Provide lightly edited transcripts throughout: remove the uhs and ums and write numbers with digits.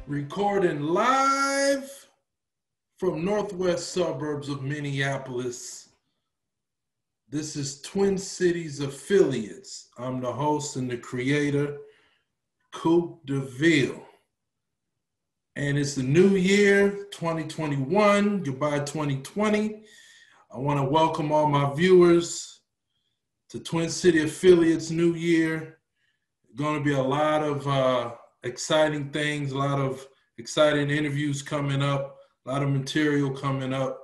Recording live from northwest suburbs of Minneapolis. This is Twin Cities Affiliates. I'm the host and the creator, Coop DeVille. And it's the new year, 2021. Goodbye, 2020. I want to welcome all my viewers to Twin City Affiliates New Year. Going to be a lot of exciting things, a lot of exciting interviews coming up, a lot of material coming up.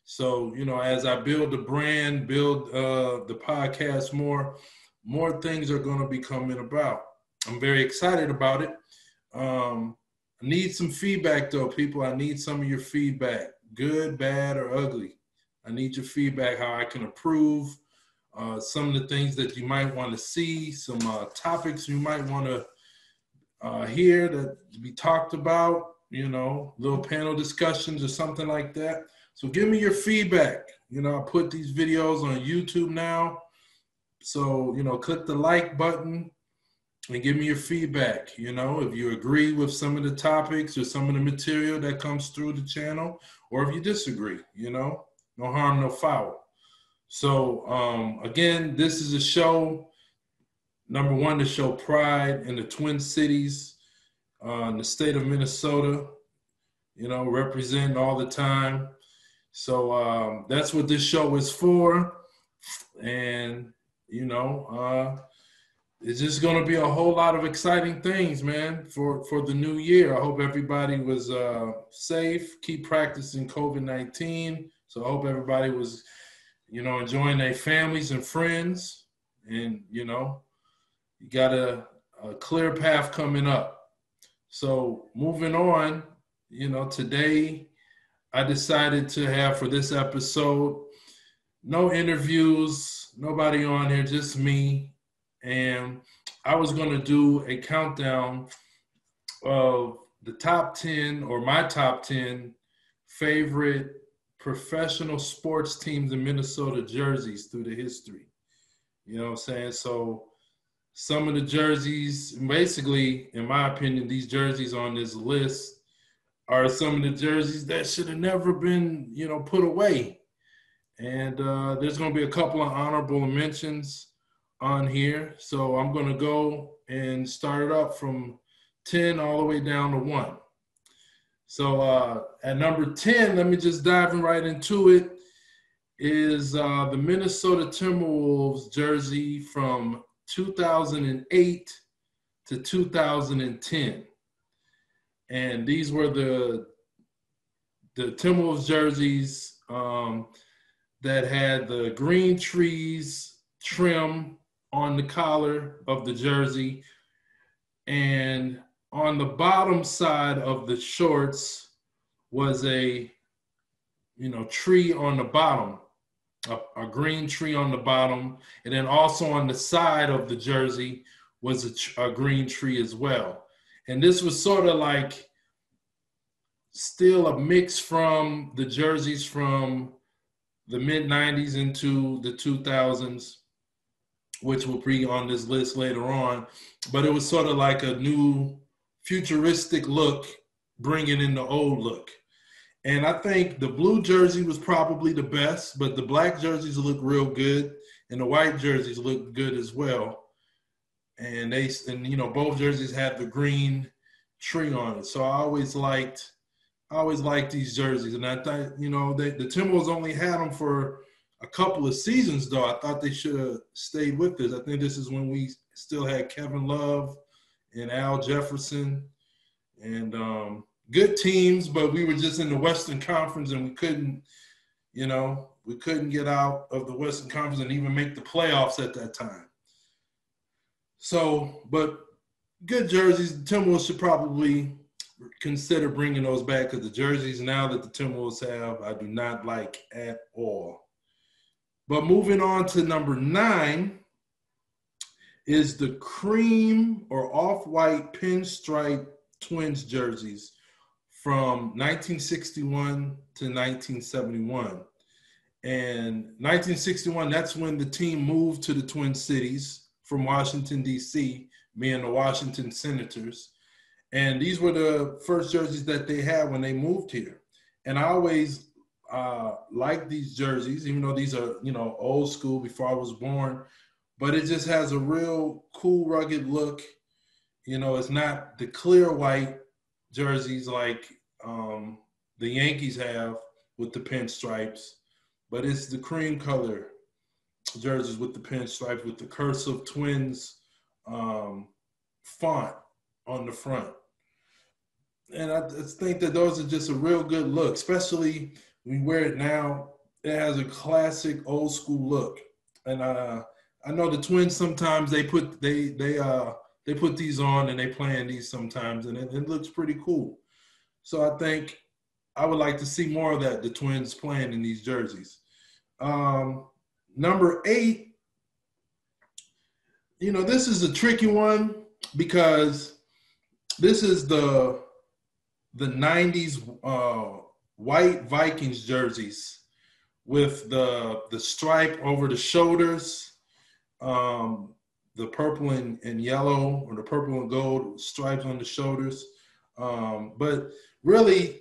So, as I build the brand, build the podcast more things are going to be coming about. I'm very excited about it. I need some feedback, though, people. I need some of your feedback, good, bad, or ugly. I need your feedback, how I can improve some of the things that you might want to see, some topics you might want to hear that we talked about, little panel discussions or something like that. So give me your feedback. I put these videos on YouTube now. So, click the like button and give me your feedback. If you agree with some of the topics or some of the material that comes through the channel, or if you disagree, no harm, no foul. So, again, this is a show, number one, to show pride in the Twin Cities, in the state of Minnesota, representing all the time. So that's what this show is for. And, it's just going to be a whole lot of exciting things, man, for the new year. I hope everybody was safe, keep practicing COVID-19. So I hope everybody was, enjoying their families and friends. And, you got a clear path coming up. So moving on, today I decided to have for this episode, no interviews, nobody on here, just me. And I was going to do a countdown of the top 10 or my top 10 favorite professional sports teams in Minnesota jerseys through the history. You know what I'm saying? So some of the jerseys, basically, in my opinion, these jerseys on this list are some of the jerseys that should have never been, put away. And there's going to be a couple of honorable mentions on here. So I'm going to go and start it up from 10 all the way down to 1. So at number 10, let me just dive right into it, is the Minnesota Timberwolves jersey from 2008 to 2010. And these were the Timberwolves jerseys that had the green trees trim on the collar of the jersey. And on the bottom side of the shorts was a, tree on the bottom. A green tree on the bottom, and then also on the side of the jersey was a green tree as well. And this was sort of like still a mix from the jerseys from the mid-90s into the 2000s, which will be on this list later on. But it was sort of like a new futuristic look, bringing in the old look. And I think the blue jersey was probably the best, but the black jerseys look real good, and the white jerseys look good as well. And both jerseys had the green tree on it. So I always liked these jerseys. And I thought, the Timberwolves only had them for a couple of seasons, though. I thought they should have stayed with this. I think this is when we still had Kevin Love and Al Jefferson and good teams, but we were just in the Western Conference, and we couldn't get out of the Western Conference and even make the playoffs at that time. So, but good jerseys. The Timberwolves should probably consider bringing those back, because the jerseys now that the Timberwolves have, I do not like at all. But moving on to number 9 is the cream or off-white pinstripe Twins jerseys from 1961 to 1971. And 1961, that's when the team moved to the Twin Cities from Washington, D.C., being the Washington Senators. And these were the first jerseys that they had when they moved here. And I always liked these jerseys, even though these are, old school before I was born. But it just has a real cool, rugged look. It's not the clear white jerseys like the Yankees have with the pinstripes, but it's the cream color jerseys with the pinstripes with the cursive Twins font on the front. And I just think that those are just a real good look, especially when you wear it now. It has a classic old school look. And I know the Twins sometimes they put these on and they play in these sometimes, and it looks pretty cool. So I think I would like to see more of that, the Twins playing in these jerseys. Number 8, this is a tricky one because this is the 90s white Vikings jerseys with the stripe over the shoulders, the purple and yellow, or the purple and gold stripes on the shoulders. But really,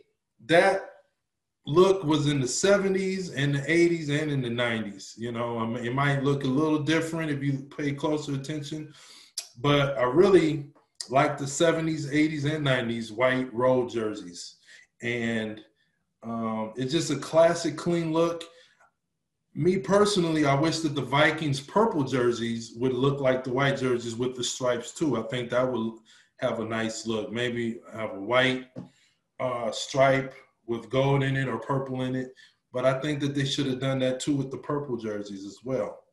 that look was in the 70s and the 80s and in the 90s. It might look a little different if you pay closer attention, but I really like the 70s, 80s, and 90s white road jerseys. And it's just a classic, clean look. Me personally, I wish that the Vikings purple jerseys would look like the white jerseys with the stripes too. I think that would have a nice look. Maybe have a white stripe with gold in it or purple in it. But I think that they should have done that too with the purple jerseys as well.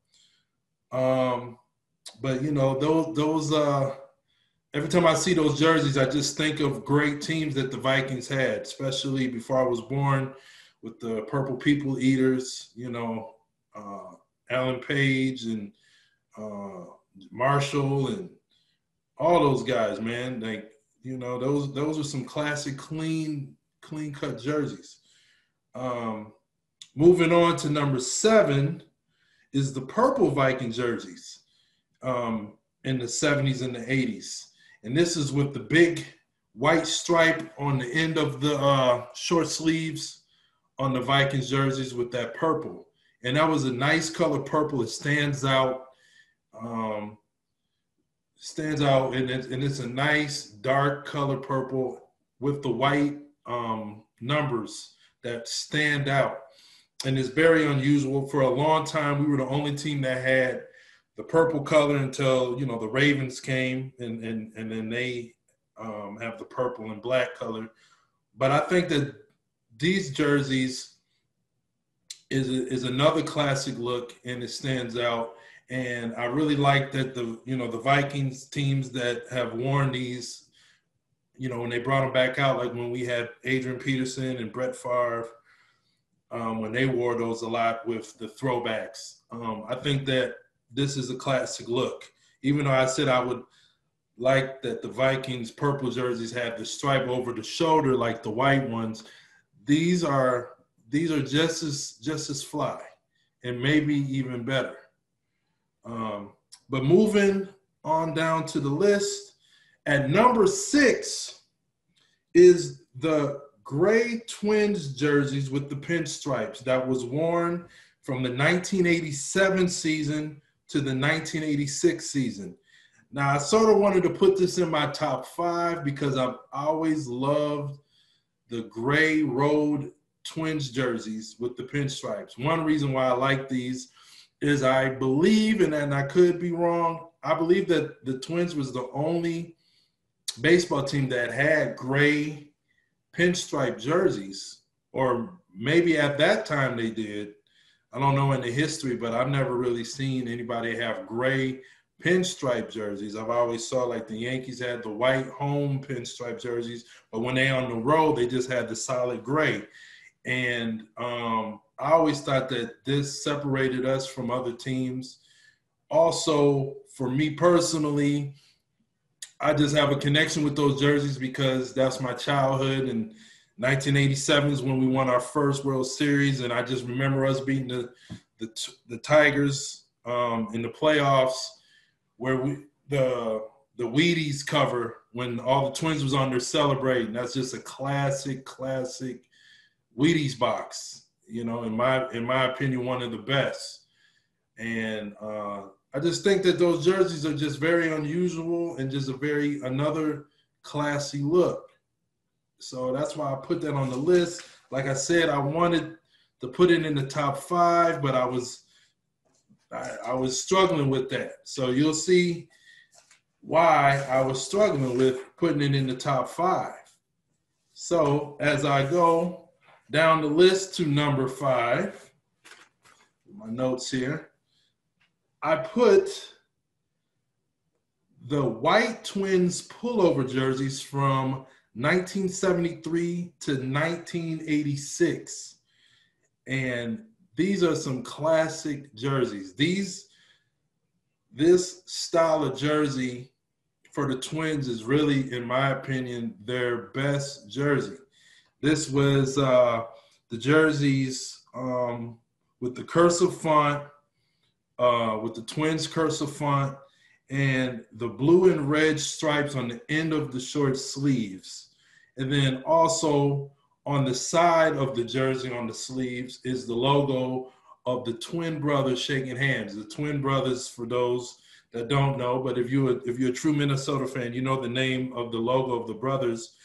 But those every time I see those jerseys, I just think of great teams that the Vikings had, especially before I was born, with the Purple People Eaters, Alan Page and Marshall and all those guys, man. Like, those are some classic, clean cut jerseys. Moving on to number 7 is the purple Viking jerseys in the 70s and the 80s. And this is with the big white stripe on the end of the short sleeves on the Vikings jerseys with that purple. And that was a nice color purple. It stands out. And it's a nice dark color purple with the white numbers that stand out. And it's very unusual. For a long time, we were the only team that had the purple color until, the Ravens came and then they have the purple and black color. But I think that these jerseys is another classic look, and it stands out. And I really like that the Vikings teams that have worn these, when they brought them back out, like when we had Adrian Peterson and Brett Favre, when they wore those a lot with the throwbacks. I think that this is a classic look. Even though I said I would like that the Vikings purple jerseys had the stripe over the shoulder like the white ones, these are just as fly and maybe even better. But moving on down to the list, at number 6 is the gray Twins jerseys with the pinstripes that was worn from the 1987 season to the 1986 season. Now, I sort of wanted to put this in my top 5 because I've always loved the gray road Twins jerseys with the pinstripes. One reason why I like these is I believe, and I could be wrong, I believe that the Twins was the only baseball team that had gray pinstripe jerseys, or maybe at that time they did. I don't know in the history, but I've never really seen anybody have gray pinstripe jerseys. I've always saw like the Yankees had the white home pinstripe jerseys, but when they on the road, they just had the solid gray. And I always thought that this separated us from other teams. Also, for me personally, I just have a connection with those jerseys because that's my childhood. And 1987 is when we won our first World Series, and I just remember us beating the Tigers in the playoffs, where the the Wheaties cover when all the Twins was on there celebrating. That's just a classic Wheaties box. You know, in my opinion, one of the best. And I just think that those jerseys are just very unusual and just another classy look. So that's why I put that on the list. Like I said, I wanted to put it in the top 5, but I was struggling with that. So you'll see why I was struggling with putting it in the top 5. So as I go down the list to number 5, my notes here, I put the white Twins pullover jerseys from 1973 to 1986. And these are some classic jerseys. This style of jersey for the Twins is really, in my opinion, their best jersey. This was the jerseys with the cursive font, with the Twins cursive font, and the blue and red stripes on the end of the short sleeves. And then also on the side of the jersey on the sleeves is the logo of the twin brothers shaking hands. The twin brothers, for those that don't know, but if you're a true Minnesota fan, you know the name of the logo of the brothers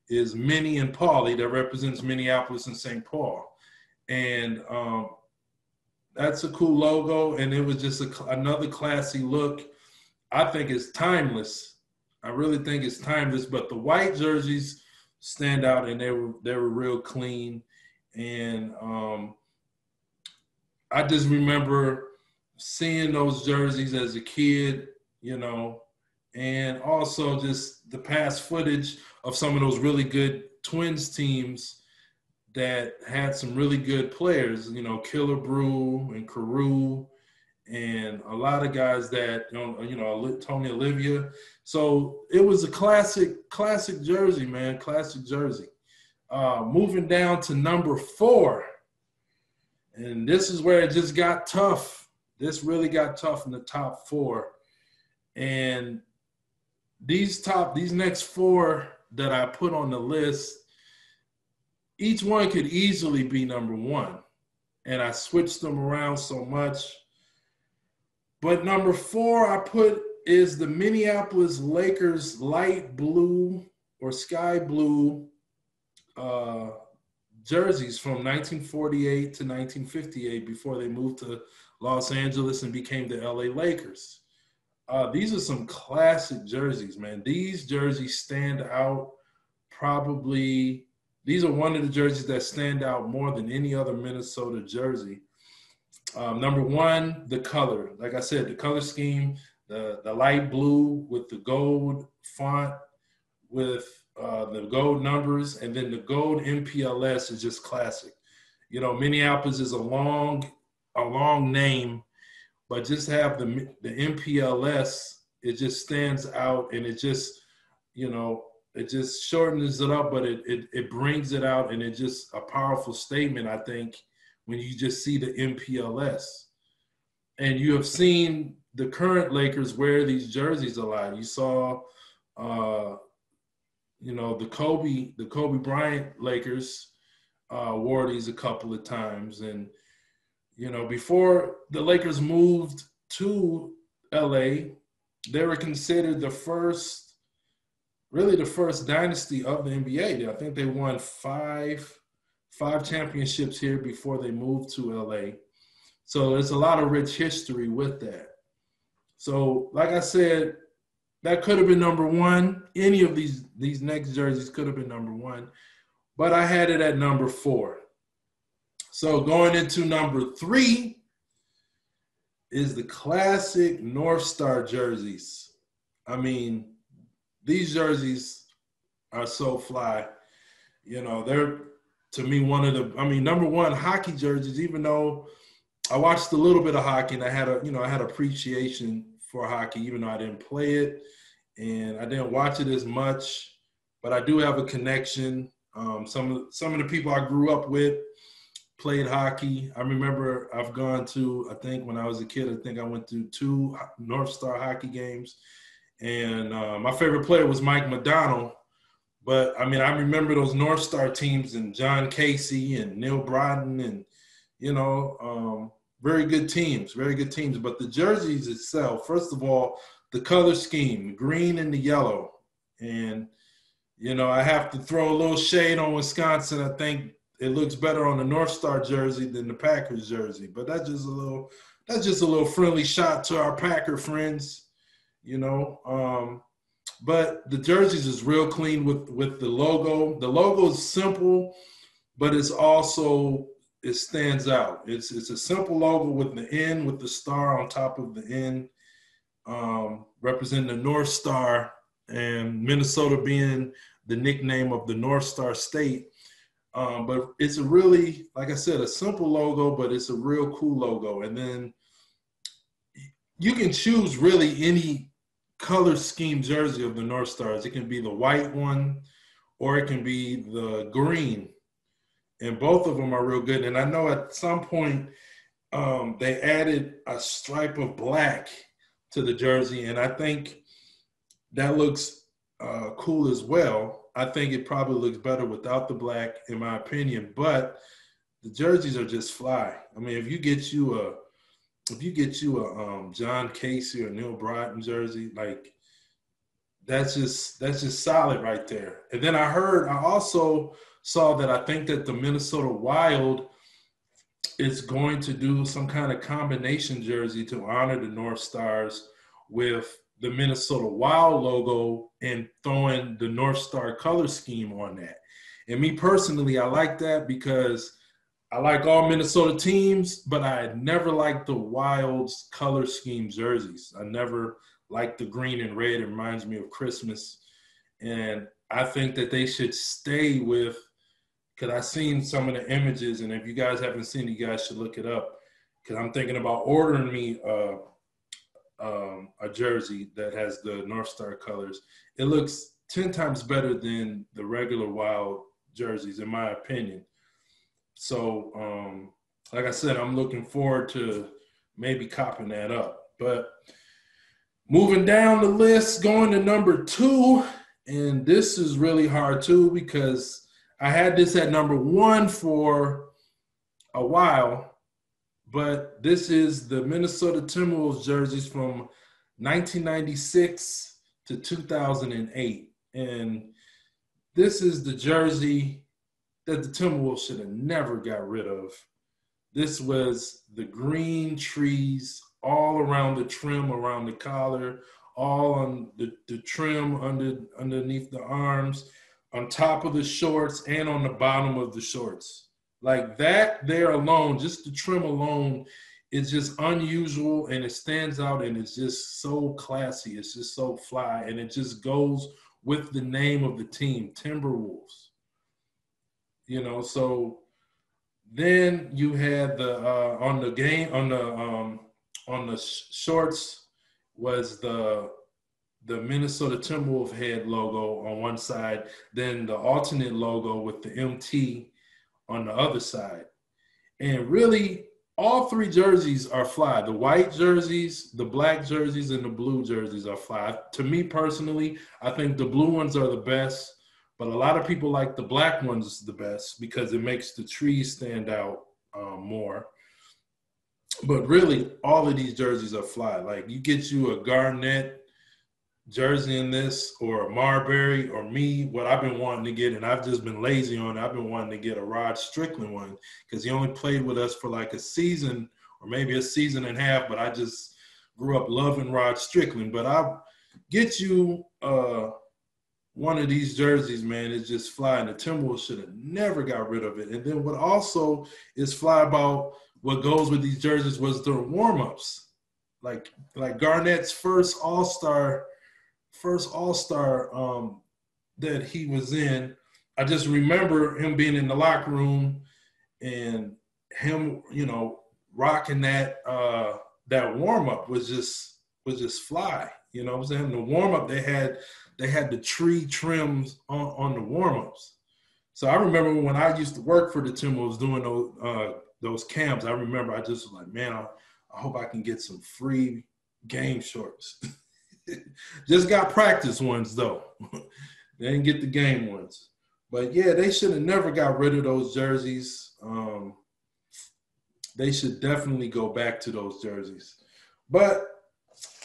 is Minnie and Paulie, that represents Minneapolis and St. Paul. And that's a cool logo, and it was just another classy look. I think it's timeless. I really think it's timeless, but the white jerseys stand out, and they were real clean. And I just remember seeing those jerseys as a kid, you know, and also just the past footage of some of those really good Twins teams that had some really good players, you know, Killebrew and Carew, and a lot of guys that, you know, Tony Olivia. So it was a classic jersey, man, classic jersey. Moving down to number 4, and this is where it just got tough. This really got tough in the top 4. And these next 4 that I put on the list, each one could easily be number 1. And I switched them around so much. But number 4 I put is the Minneapolis Lakers light blue or sky blue jerseys from 1948 to 1958 before they moved to Los Angeles and became the LA Lakers. These are some classic jerseys, man. These jerseys stand out probably. These are one of the jerseys that stand out more than any other Minnesota jersey. Number 1, the color. Like I said, the color scheme, the light blue with the gold font, with the gold numbers, and then the gold MPLS is just classic. You know, Minneapolis is a long name, but just have the MPLS, it just stands out, and it just, you know, it just shortens it up, but it brings it out, and it's just a powerful statement, I think, when you just see the MPLS. And you have seen the current Lakers wear these jerseys a lot. You saw, you know, the Kobe Bryant Lakers wore these a couple of times. And, you know, before the Lakers moved to LA, they were considered the first dynasty of the NBA. I think they won five championships here before they moved to LA. So there's a lot of rich history with that. So like I said, that could have been number 1. Any of these next jerseys could have been number 1, but I had it at number 4. So going into number 3 is the classic North Star jerseys. I mean, these jerseys are so fly. You know, they're, to me, number 1, hockey jerseys, even though I watched a little bit of hockey and I had appreciation for hockey, even though I didn't play it and I didn't watch it as much, but I do have a connection. Some of the people I grew up with played hockey. I remember I've gone to, I think when I was a kid, I think I went to 2 North Star hockey games. And my favorite player was Mike McDonald. But, I mean, I remember those North Star teams and John Casey and Neil Broughton and, very good teams, very good teams. But the jerseys itself, first of all, the color scheme, green and the yellow. And, I have to throw a little shade on Wisconsin. I think it looks better on the North Star jersey than the Packers jersey. But that's just a little friendly shot to our Packer friends, But the jerseys is real clean with the logo. The logo is simple, but it stands out. It's a simple logo with the N, with the star on top of the N, representing the North Star, and Minnesota being the nickname of the North Star State. But it's a really, like I said, a simple logo, but it's a real cool logo. And then you can choose really any color scheme jersey of the North Stars. It can be the white one or it can be the green. And both of them are real good. And I know at some point they added a stripe of black to the jersey. And I think that looks cool as well. I think it probably looks better without the black, in my opinion. But the jerseys are just fly. I mean, if you get you a John Casey or Neil Broughton jersey, like that's just solid right there. And then I also saw that I think that the Minnesota Wild is going to do some kind of combination jersey to honor the North Stars with the Minnesota Wild logo and throwing the North Star color scheme on that. And me personally, I like that because I like all Minnesota teams, but I never liked the Wild's color scheme jerseys. I never liked the green and red. It reminds me of Christmas. And I think that they should stay with, because I've seen some of the images, and if you guys haven't seen it, you guys should look it up, because I'm thinking about ordering me a jersey that has the North Star colors. It looks 10 times better than the regular Wild jerseys, in my opinion. So, like I said, I'm looking forward to maybe copping that up. But moving down the list, going to number 2, and this is really hard too because I had this at number 1 for a while, but this is the Minnesota Timberwolves jerseys from 1996 to 2008. And this is the jersey that the Timberwolves should have never got rid of. This was the green trees all around the trim, around the collar, all on the trim underneath the arms, on top of the shorts, and on the bottom of the shorts. Like that there alone, just the trim alone, is just unusual and it stands out and it's just so classy. It's just so fly and it just goes with the name of the team, Timberwolves. So then you had on the shorts was the Minnesota Timberwolves head logo on one side, then the alternate logo with the MT on the other side. And really, all 3 jerseys are fly. The white jerseys, the black jerseys, and the blue jerseys are fly. To me personally, I think the blue ones are the best, but a lot of people like the black ones the best because it makes the trees stand out more. But really, all of these jerseys are fly. Like you get you a Garnett jersey in this, or a Marbury, or me, what I've been wanting to get, and I've just been lazy on it, I've been wanting to get a Rod Strickland one because he only played with us for like a season or maybe a season and a half, but I just grew up loving Rod Strickland. But I'll get you one of these jerseys, man. It's just fly, and the Timberwolves should have never got rid of it. And then what also is fly about what goes with these jerseys was their warm-ups. Like Garnett's first All-Star that he was in, I just remember him being in the locker room and him, rocking that warm up was just fly. You know what I'm saying? The warm up they had the tree trims on the warm ups. So I remember when I used to work for the Timberwolves doing those camps. I remember I just was like, man, I hope I can get some free game shorts. Just got practice ones though. They didn't get the game ones. But yeah, they should have never got rid of those jerseys. They should definitely go back to those jerseys. But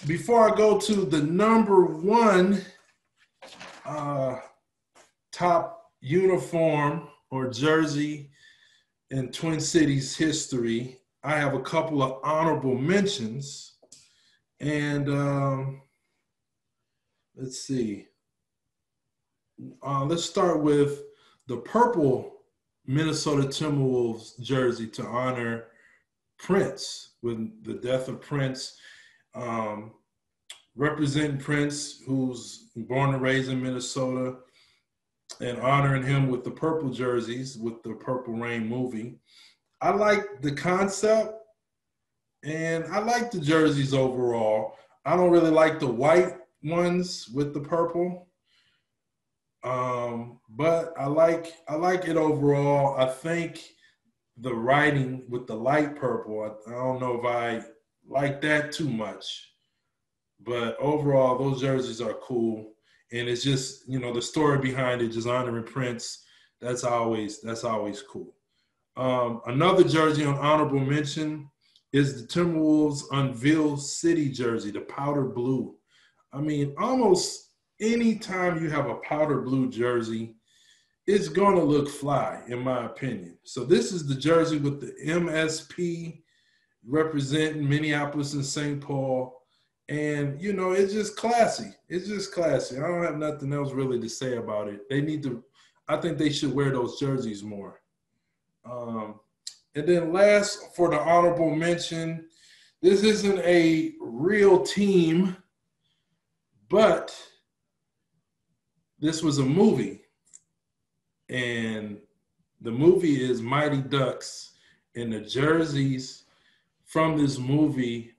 before I go to the number one top uniform or jersey in Twin Cities history, I have a couple of honorable mentions. And let's see. Let's start with the purple Minnesota Timberwolves jersey to honor Prince, with the death of Prince. Representing Prince, who's born and raised in Minnesota, and honoring him with the purple jerseys with the Purple Rain movie. I like the concept, and I like the jerseys overall. I don't really like the white ones with the purple, but I like it overall. I think the writing with the light purple, I don't know if I like that too much. But overall, those jerseys are cool. And it's just, the story behind it, just honoring Prince, that's always cool. Another jersey on honorable mention is the Timberwolves Unveil City jersey, the powder blue. I mean, almost any time you have a powder blue jersey, it's going to look fly, in my opinion. So this is the jersey with the MSP representing Minneapolis and St. Paul. And, it's just classy. It's just classy. I don't have nothing else really to say about it. I think they should wear those jerseys more. And then last, for the honorable mention, this isn't a real team, but this was a movie. And the movie is Mighty Ducks. And the jerseys from this movie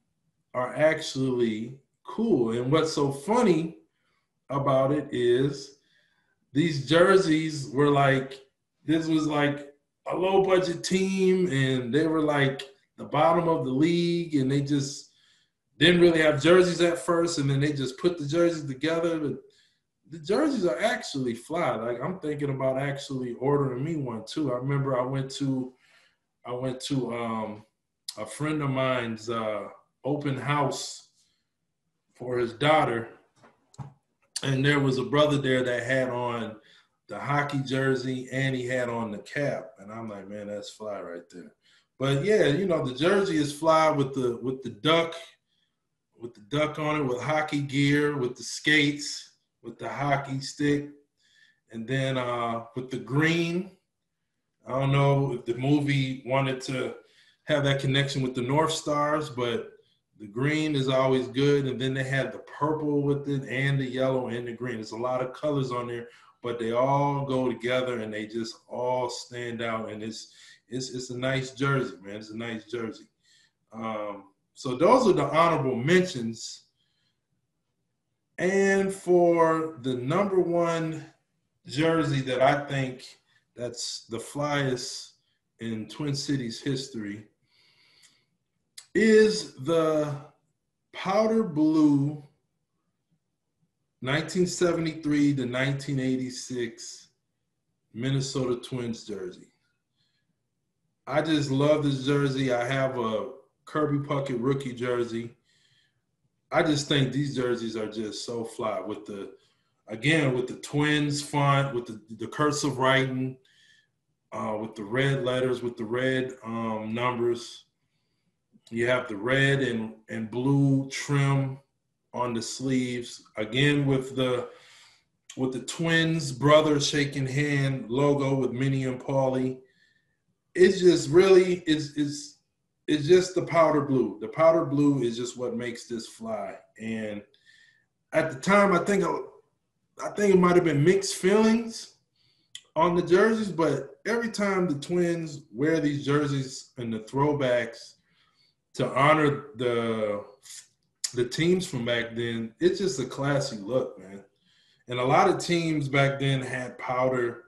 are actually cool. And what's so funny about it is these jerseys were this was like a low budget team, and they were like the bottom of the league, and they just didn't really have jerseys at first, and then they just put the jerseys together. But the jerseys are actually fly. Like, I'm thinking about actually ordering me one too. I remember I went to a friend of mine's open house for his daughter, and there was a brother there that had on the hockey jersey and he had on the cap, and I'm like, man, that's fly right there. But yeah, the jersey is fly with the duck on it, with hockey gear, with the skates, with the hockey stick, and then with the green. I don't know if the movie wanted to have that connection with the North Stars, but the green is always good. And then they had the purple with it, and the yellow and the green. There's a lot of colors on there, but they all go together and they just all stand out. And it's a nice jersey, man. It's a nice jersey. So those are the honorable mentions. And for the number one jersey that I think that's the flyest in Twin Cities history is the powder blue 1973 to 1986 Minnesota Twins jersey. I just love this jersey. I have a Kirby Puckett rookie jersey. I just think these jerseys are just so fly with the Twins font, with the cursive writing, with the red letters, with the red numbers. You have the red and blue trim on the sleeves. Again, with the Twins brothers shaking hand logo with Minnie and Paulie. It's just really, it's just the powder blue. The powder blue is just what makes this fly. And at the time, I think it might have been mixed feelings on the jerseys, but every time the Twins wear these jerseys and the throwbacks to honor the teams from back then, it's just a classy look, man. And a lot of teams back then had powder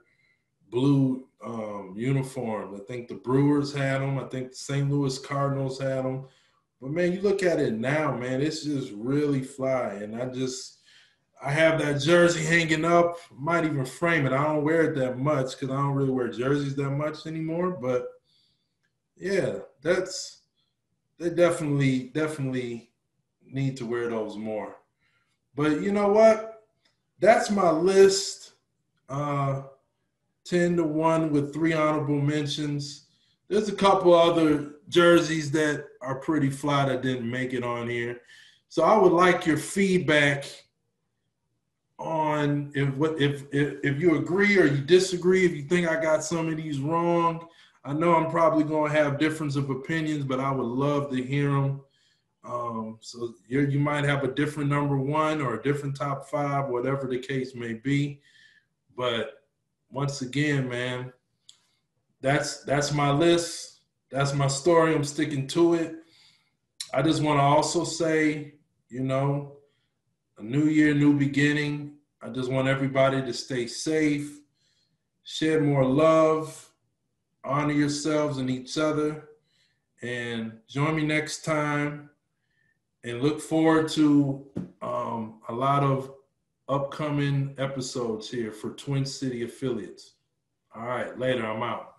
blue uniforms. I think the Brewers had them. I think the St. Louis Cardinals had them. But man, you look at it now, man, it's just really fly. And I have that jersey hanging up. Might even frame it. I don't wear it that much because I don't really wear jerseys that much anymore. But yeah, they definitely need to wear those more. But you know what? That's my list. 10-1 with 3 honorable mentions. There's a couple other jerseys that are pretty fly that didn't make it on here. So I would like your feedback on if you agree or you disagree, if you think I got some of these wrong. I know I'm probably going to have difference of opinions, but I would love to hear them. So you might have a different number 1 or a different top 5, whatever the case may be. But once again, man, that's my list. That's my story. I'm sticking to it. I just want to also say, a new year, new beginning. I just want everybody to stay safe, share more love, honor yourselves and each other, and join me next time. And look forward to a lot of upcoming episodes here for Twin City affiliates. All right, later. I'm out.